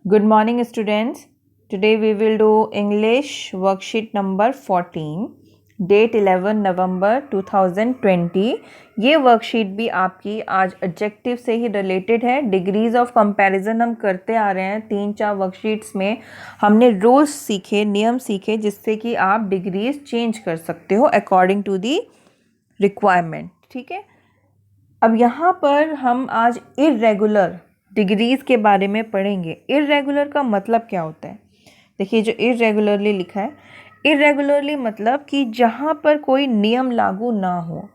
Good morning, students. Today we will do English worksheet number 14, date 11 नवंबर 2020. ये worksheet भी आपकी आज एडजेक्टिव से ही रिलेटेड है. डिग्रीज ऑफ कंपैरिजन हम करते आ रहे हैं. 3-4 वर्कशीट्स में हमने रूल्स सीखे, नियम सीखे, जिससे कि आप डिग्रीज चेंज कर सकते हो अकॉर्डिंग टू दी रिक्वायरमेंट. ठीक है. अब यहाँ पर हम आज इर्रेगुलर डिग्रीज के बारे में पढ़ेंगे. इर्रेगुलर का मतलब क्या होता है? देखिए, जो इर्रेगुलरली लिखा है, इर्रेगुलरली मतलब कि जहाँ पर कोई नियम लागू ना हो.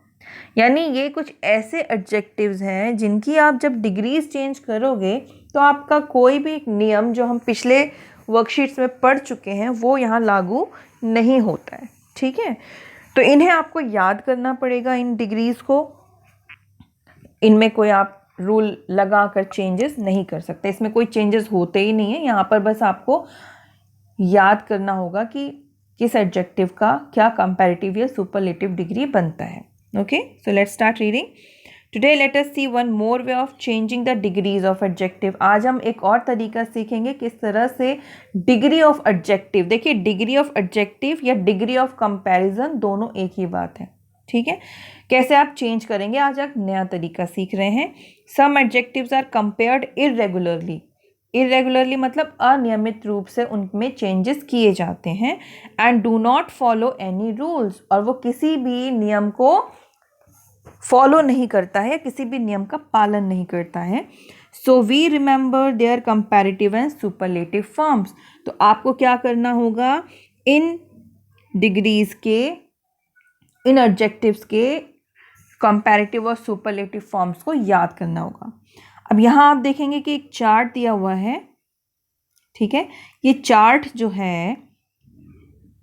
यानी ये कुछ ऐसे एडजेक्टिव्स हैं जिनकी आप जब डिग्रीज चेंज करोगे तो आपका कोई भी नियम जो हम पिछले वर्कशीट्स में पढ़ चुके हैं वो यहाँ लागू नहीं होता है. ठीक है. तो इन्हें आपको याद करना पड़ेगा, इन डिग्रीज को. इनमें कोई आप रूल लगा कर चेंजेस नहीं कर सकते. इसमें कोई चेंजेस होते ही नहीं है. यहाँ पर बस आपको याद करना होगा कि किस एडजेक्टिव का क्या कंपैरेटिव या सुपरलेटिव डिग्री बनता है. Okay, so let's start reading. Today let us see one more way of changing the degrees of adjective. आज हम एक और तरीका सीखेंगे किस तरह से डिग्री ऑफ एडजेक्टिव. देखिए, डिग्री ऑफ एडजेक्टिव या डिग्री ऑफ कंपैरिजन दोनों एक ही बात है. ठीक है. कैसे आप चेंज करेंगे, आज एक नया तरीका सीख रहे हैं. Some adjectives are compared irregularly. Irregularly मतलब अनियमित रूप से उनमें चेंजेस किए जाते हैं. And do not follow any rules, और वो किसी भी नियम को फॉलो नहीं करता है, किसी भी नियम का पालन नहीं करता है. So we remember there comparative and superlative forms. तो आपको क्या करना होगा, इन डिग्रीज के, इन एडजेक्टिव्स के कंपैरेटिव और सुपरलेटिव फॉर्म्स को याद करना होगा. अब यहाँ आप देखेंगे कि एक चार्ट दिया हुआ है. ठीक है. ये चार्ट जो है,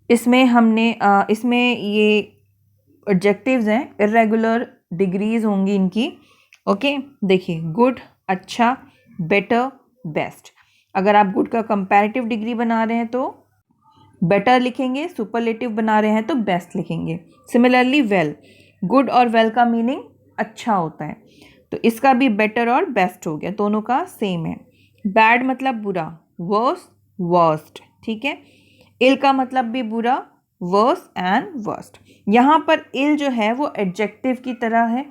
इसमें हमने इसमें ये एडजेक्टिव्स हैं, इरेगुलर डिग्रीज होंगी इनकी. ओके. देखिए, गुड, अच्छा, बेटर, बेस्ट. अगर आप गुड का कंपैरेटिव डिग्री बना रहे हैं तो बेटर लिखेंगे, सुपरलेटिव बना रहे हैं तो बेस्ट लिखेंगे. सिमिलरली वेल, गुड और वेल का मीनिंग अच्छा होता है, तो इसका भी बेटर और बेस्ट हो गया, दोनों का सेम है. बैड मतलब बुरा, वर्स, वर्स्ट. ठीक है. इल का मतलब भी बुरा, वर्स एंड वर्स्ट. यहाँ पर इल जो है वो एडजेक्टिव की तरह है.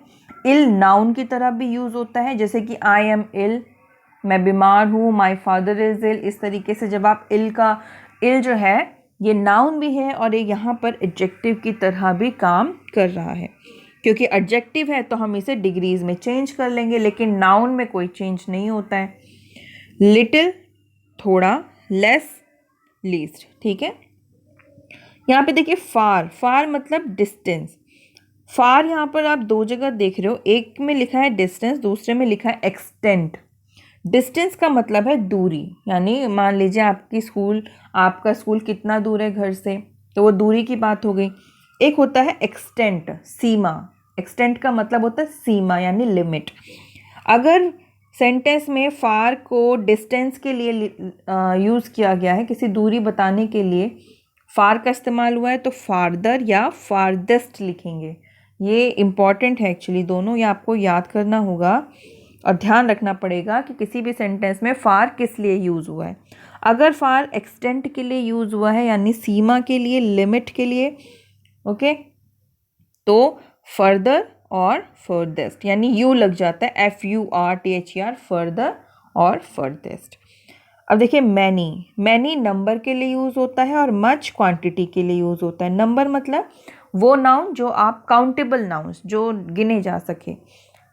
इल नाउन की तरह भी यूज़ होता है, जैसे कि आई एम इल, मैं बीमार हूँ, माई फादर इज इल. इस तरीके से जब आप इल जो है ये नाउन भी है और ये यहाँ पर एडजेक्टिव की तरह भी काम कर रहा है. क्योंकि एडजेक्टिव है तो हम इसे डिग्रीज में चेंज कर लेंगे, लेकिन नाउन में कोई चेंज नहीं होता है. लिटिल थोड़ा, लेस, लीस्ट. ठीक है. यहाँ पे देखिए, फार, फार मतलब डिस्टेंस. फार यहाँ पर आप दो जगह देख रहे हो, एक में लिखा है डिस्टेंस, दूसरे में लिखा है एक्सटेंट. डिस्टेंस का मतलब है दूरी. यानी मान लीजिए आपका स्कूल कितना दूर है घर से, तो वो दूरी की बात हो गई. एक होता है एक्सटेंट, सीमा. एक्सटेंट का मतलब होता है सीमा यानी लिमिट. अगर सेंटेंस में फार को डिस्टेंस के लिए यूज़ किया गया है, किसी दूरी बताने के लिए फार का इस्तेमाल हुआ है, तो फारदर या फारदेस्ट लिखेंगे. ये इम्पॉर्टेंट है एक्चुअली दोनों, ये आपको याद करना होगा और ध्यान रखना पड़ेगा कि किसी भी सेंटेंस में फार किस लिए यूज़ हुआ है. अगर फार एक्सटेंट के लिए यूज़ हुआ है यानी सीमा के लिए, लिमिट के लिए, ओके, तो फर्दर और फर्देस्ट यानी यू लग जाता है, FURTHER, फर्दर और फर्देस्ट. अब देखिए, मैनी नंबर के लिए यूज़ होता है और मच क्वांटिटी के लिए यूज़ होता है. नंबर मतलब वो नाउन जो आप काउंटेबल नाउन्स जो गिने जा सके,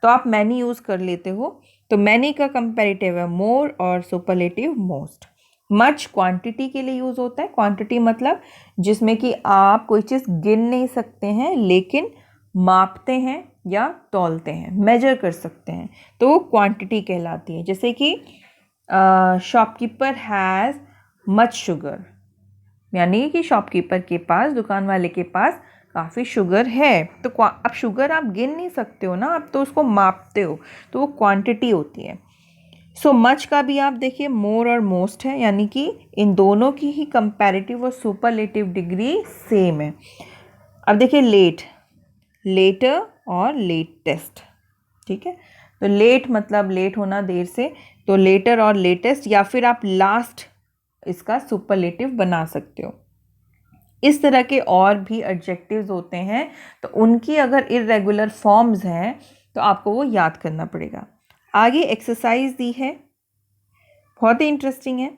तो आप मैनी यूज़ कर लेते हो. तो मैनी का कंपैरेटिव है मोर और सुपरलेटिव मोस्ट. मच क्वांटिटी के लिए यूज़ होता है. क्वांटिटी मतलब जिसमें कि आप कोई चीज़ गिन नहीं सकते हैं लेकिन मापते हैं या तौलते हैं, मेजर कर सकते हैं, तो वो क्वांटिटी कहलाती है. जैसे कि शॉपकीपर हैज़ मच शुगर, यानी कि शॉपकीपर के पास, दुकान वाले के पास काफ़ी शुगर है. तो अब शुगर आप गिन नहीं सकते हो ना, आप तो उसको मापते हो, तो वो क्वांटिटी होती है. सो मच का भी आप देखिए मोर और मोस्ट है, यानी कि इन दोनों की ही कंपैरेटिव और सुपरलेटिव डिग्री सेम है. अब देखिए, लेट, लेटर और लेटेस्ट. ठीक है. तो लेट मतलब लेट होना, देर से. तो लेटर और लेटेस्ट, या फिर आप लास्ट इसका सुपरलेटिव बना सकते हो। इस तरह के और भी एडजेक्टिव्स होते हैं, तो उनकी अगर इर्रेगुलर फॉर्म्स हैं तो आपको वो याद करना पड़ेगा। आगे एक्सरसाइज दी है, बहुत ही इंटरेस्टिंग है।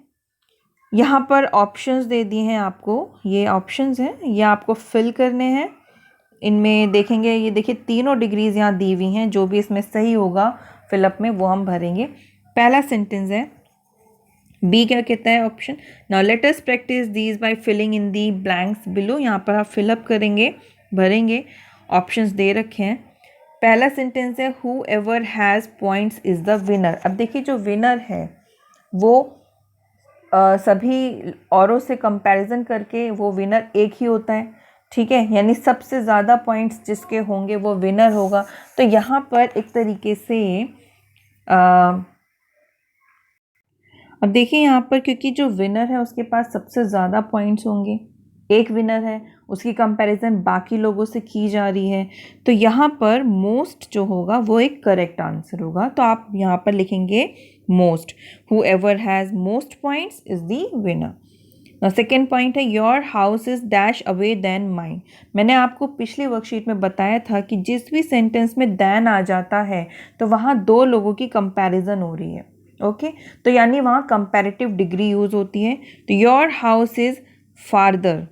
यहाँ पर ऑप्शंस दे दिए हैं आपको, ये ऑप्शंस हैं, ये आपको फिल करने हैं। इनमें देखेंगे, ये देखिए तीनों डिग्रीज यहाँ दी हुई हैं, जो भी इसमें सही होगा फिलअप में वो हम भरेंगे। पहला सेंटेंस है, बी क्या कहता है option, now let us practice these by filling in the blanks below. यहाँ पर आप फिलअप करेंगे, भरेंगे, ऑप्शंस दे रखे हैं। पहला सेंटेंस है, who ever has points is the winner. अब देखिए जो विनर है वो सभी औरों से कंपैरिजन करके वो विनर एक ही होता है, ठीक है, यानी सबसे ज़्यादा पॉइंट्स जिसके होंगे वो विनर होगा। तो यहाँ पर एक तरीके से अब देखिए यहाँ पर, क्योंकि जो विनर है उसके पास सबसे ज़्यादा पॉइंट्स होंगे, एक विनर है, उसकी कंपैरिजन बाकी लोगों से की जा रही है, तो यहाँ पर मोस्ट जो होगा वो एक करेक्ट आंसर होगा। तो आप यहाँ पर लिखेंगे most, whoever has most points is the winner. Second point है, your house is dash away then mine. मैंने आपको पिछली वर्कशीट में बताया था कि जिस भी सेंटेंस में दैन आ जाता है तो वहाँ दो लोगों की कंपैरिजन हो रही है, ओके तो यानी वहाँ कंपैरेटिव डिग्री यूज़ होती है। तो योर हाउस इज़ फार्दर,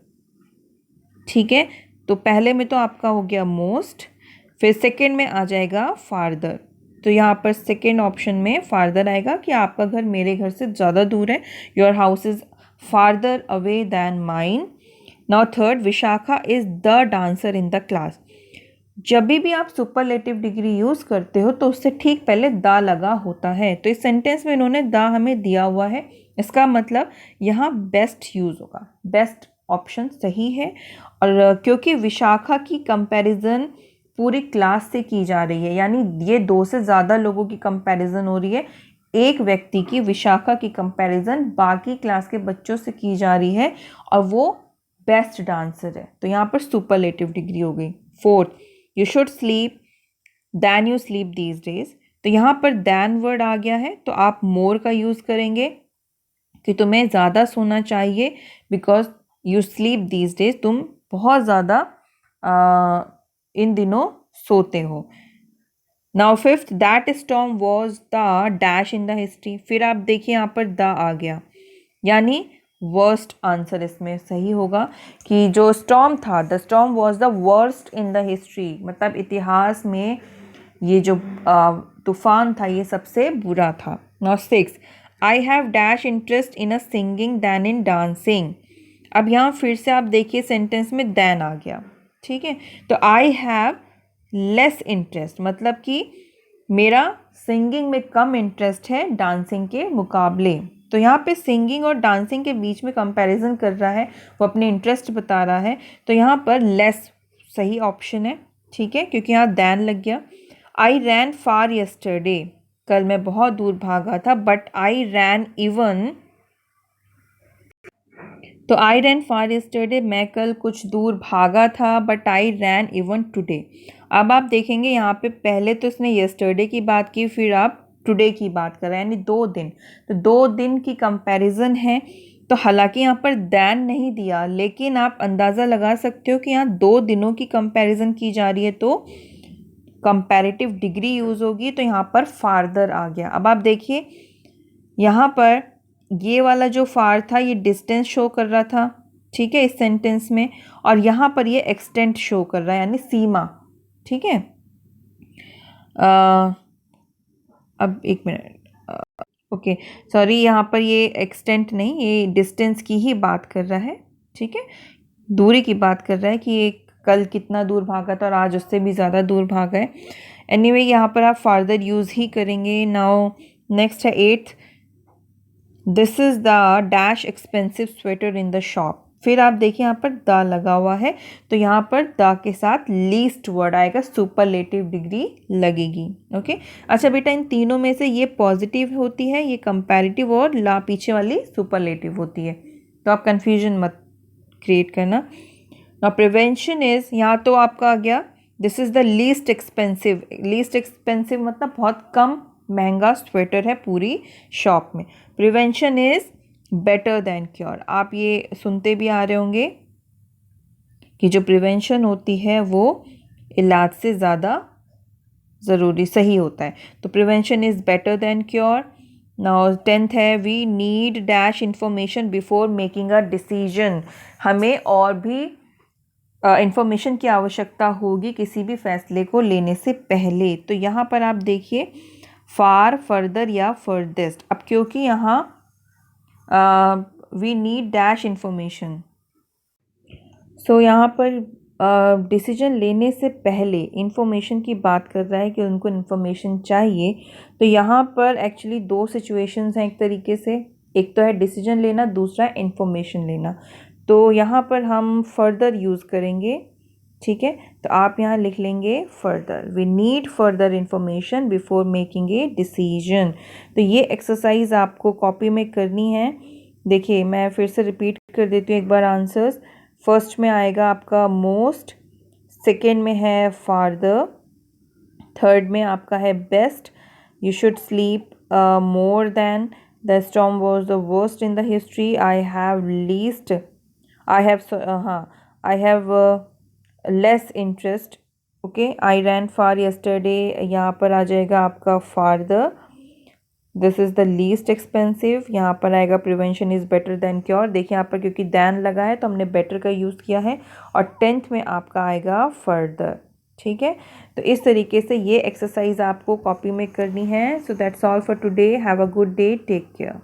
ठीक है, तो पहले में तो आपका हो गया मोस्ट, फिर सेकेंड में आ जाएगा फार्दर। तो यहाँ पर सेकेंड ऑप्शन में फार्दर आएगा कि आपका घर मेरे घर से ज़्यादा दूर है, your house is farther away than mine. Now third, Vishakha is the dancer in the class. जब भी आप सुपरलेटिव डिग्री यूज़ करते हो तो उससे ठीक पहले द लगा होता है, तो इस सेंटेंस में इन्होंने द हमें दिया हुआ है, इसका मतलब यहाँ बेस्ट यूज़ होगा, बेस्ट ऑप्शन सही है। और क्योंकि विशाखा की कंपैरिजन पूरी क्लास से की जा रही है, यानी ये दो से ज़्यादा लोगों की कंपैरिजन हो रही है, एक व्यक्ति की, विशाखा की कंपैरिजन बाकी क्लास के बच्चों से की जा रही है और वो बेस्ट डांसर है, तो यहाँ पर सुपरलेटिव डिग्री हो गई। Fourth, you should sleep than you sleep these days. तो यहाँ पर दैन वर्ड आ गया है तो आप मोर का यूज़ करेंगे कि तुम्हें ज़्यादा सोना चाहिए, because you sleep these days, तुम बहुत ज़्यादा इन दिनों सोते हो। Now fifth, that storm was the dash in the history. फिर आप देखिए यहाँ पर द आ गया, यानी वर्स्ट आंसर इसमें सही होगा कि जो स्टॉर्म था, the storm was the worst in the history, मतलब इतिहास में ये जो तूफान था ये सबसे बुरा था। Now six, I have dash interest in a singing than in dancing. अब यहाँ फिर से आप देखिए सेंटेंस में दैन आ गया, ठीक है, तो आई हैव लेस इंटरेस्ट, मतलब कि मेरा सिंगिंग में कम इंटरेस्ट है डांसिंग के मुकाबले। तो यहाँ पे सिंगिंग और डांसिंग के बीच में कंपैरिजन कर रहा है, वो अपने इंटरेस्ट बता रहा है, तो यहाँ पर लेस सही ऑप्शन है, ठीक है, क्योंकि यहाँ दैन लग गया। आई रैन फार यस्टरडे, कल मैं बहुत दूर भागा था, बट आई रैन इवन, तो आई रैन फार यस्टरडे, मैं कल कुछ दूर भागा था, but I ran even today. अब आप देखेंगे यहाँ पे पहले तो इसने यस्टरडे की बात की, फिर आप टुडे की बात कर रहे हैं, यानी 2 दिन, तो 2 दिन की कंपैरिजन है। तो हालांकि यहाँ पर दैन नहीं दिया, लेकिन आप अंदाज़ा लगा सकते हो कि यहाँ 2 दिनों की कंपैरिजन की जा रही है, तो कंपैरेटिव डिग्री यूज़ होगी, तो यहाँ पर फार्दर आ गया। अब आप देखिए यहाँ पर ये वाला जो फार था ये डिस्टेंस शो कर रहा था, ठीक है, इस सेंटेंस में, और यहाँ पर ये एक्सटेंट शो कर रहा है, यानी सीमा, ठीक है। अब एक मिनट, ओके सॉरी, यहाँ पर ये एक्सटेंट नहीं, ये डिस्टेंस की ही बात कर रहा है, ठीक है, दूरी की बात कर रहा है कि ये कल कितना दूर भागा था और आज उससे भी ज़्यादा दूर भागा है। एनीवे यहाँ पर आप फार्दर यूज़ ही करेंगे। नाउ नेक्स्ट है 8th, this is the dash expensive sweater in the shop. फिर आप देखिए यहाँ पर द लगा हुआ है, तो यहाँ पर द के साथ लीस्ट वर्ड आएगा, सुपरलेटिव डिग्री लगेगी, ओके। अच्छा बेटा, इन तीनों में से ये पॉजिटिव होती है, ये कंपैरेटिव, और ला पीछे वाली सुपरलेटिव होती है, तो आप कन्फ्यूजन मत क्रिएट करना। नाउ प्रिवेंशन इज़, यहाँ तो आपका आ गया this is the least expensive. Least expensive मतलब बहुत कम महंगा स्वेटर है पूरी शॉप में। Prevention is better than cure. आप ये सुनते भी आ रहे होंगे कि जो प्रिवेंशन होती है वो इलाज से ज़्यादा ज़रूरी सही होता है। तो prevention is better than cure. Now 10th है, we need dash information before making a decision. हमें और भी इंफॉर्मेशन की आवश्यकता होगी किसी भी फैसले को लेने से पहले। तो यहाँ पर आप देखिए फार, फर्दर या फर्देस्ट। अब क्योंकि यहाँ वी नीड डैश इंफॉर्मेशन, सो यहाँ पर डिसीजन लेने से पहले इंफॉर्मेशन की बात कर रहा है कि उनको इंफॉर्मेशन चाहिए। तो यहाँ पर एक्चुअली दो सिचुएशंस हैं एक तरीके से, एक तो है डिसीजन लेना, दूसरा है इंफॉर्मेशन लेना। तो यहाँ पर हम फर्दर यूज़ करेंगे, ठीक है। तो आप यहाँ लिख लेंगे further, we need further information before making a decision. तो ये एक्सरसाइज आपको कॉपी में करनी है। देखिए मैं फिर से रिपीट कर देती हूँ एक बार आंसर्स। फर्स्ट में आएगा आपका मोस्ट, सेकेंड में है फार्दर, थर्ड में आपका है best, you should sleep more than, the storm was the worst in the history, I have least, I have less interest, okay, I ran far yesterday, यहाँ पर आ जाएगा आपका farther, this is the least expensive, यहाँ पर आएगा prevention is better than cure. देखिए यहाँ पर क्योंकि दैन लगा है तो हमने बेटर का यूज़ किया है। और 10th में आपका आएगा फर्दर, ठीक है। तो इस तरीके से ये एक्सरसाइज आपको कॉपी में करनी है। So that's all for today, have a good day, take care.